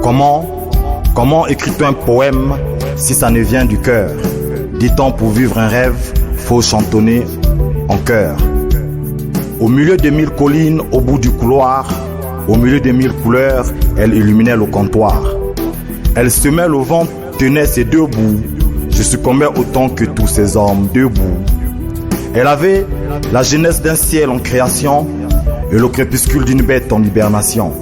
Comment écrit-on un poème si ça ne vient du cœur? Dit-on pour vivre un rêve, faut chantonner en chœur. Au milieu des 1000 collines, au bout du couloir, au milieu des 1000 couleurs, elle illuminait le comptoir. Elle semait le vent, tenait ses deux bouts. Je succombais autant que tous ces hommes debout. Elle avait la jeunesse d'un ciel en création et le crépuscule d'une bête en hibernation.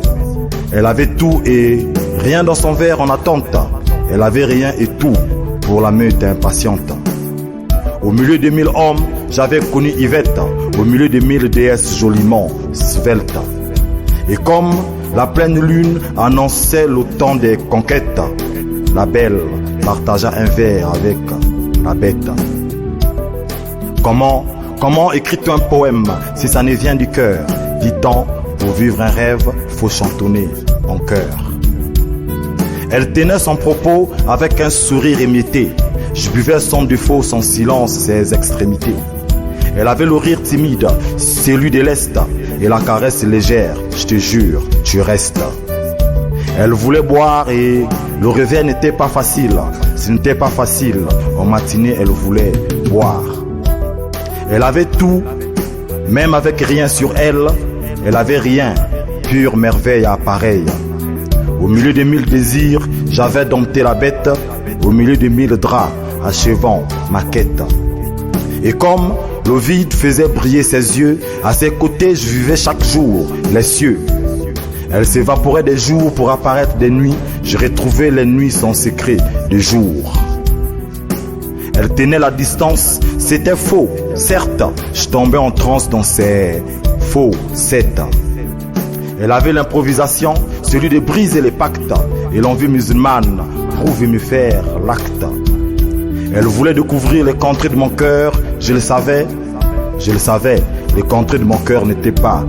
Elle avait tout et rien dans son verre en attente. Elle avait rien et tout pour la meute impatiente. Au milieu des 1000 hommes, j'avais connu Yvette. Au milieu des 1000 déesses joliment sveltes. Et comme la pleine lune annonçait le temps des conquêtes, la belle partagea un verre avec la bête. Comment écrit-on un poème si ça ne vient du cœur? Dit-on, pour vivre un rêve, faut chantonner en chœur. Elle tenait son propos avec un sourire émietté. Je buvais son défaut, son silence, ses extrémités. Elle avait le rire timide, celui de l'Est, et la caresse légère, je te jure, tu restes. Elle voulait boire et le réveil n'était pas facile. Ce n'était pas facile, en matinée elle voulait boire. Elle avait tout, même avec rien sur elle, elle avait rien, pure merveille appareille. Au milieu des 1000 désirs, j'avais dompté la bête, au milieu des 1000 draps, achevant ma quête. Et comme le vide faisait briller ses yeux, à ses côtés je vivais chaque jour les cieux. Elle s'évaporait des jours pour apparaître des nuits, je retrouvais les nuits sans secret de jour. Elle tenait la distance, c'était faux, certes, je tombais en transe dans ses faux sept. Elle avait l'improvisation, celui de briser les pactes, et l'envie musulmane prouve me faire l'acte. Elle voulait découvrir les contrées de mon cœur, je le savais, les contrées de mon cœur n'étaient pas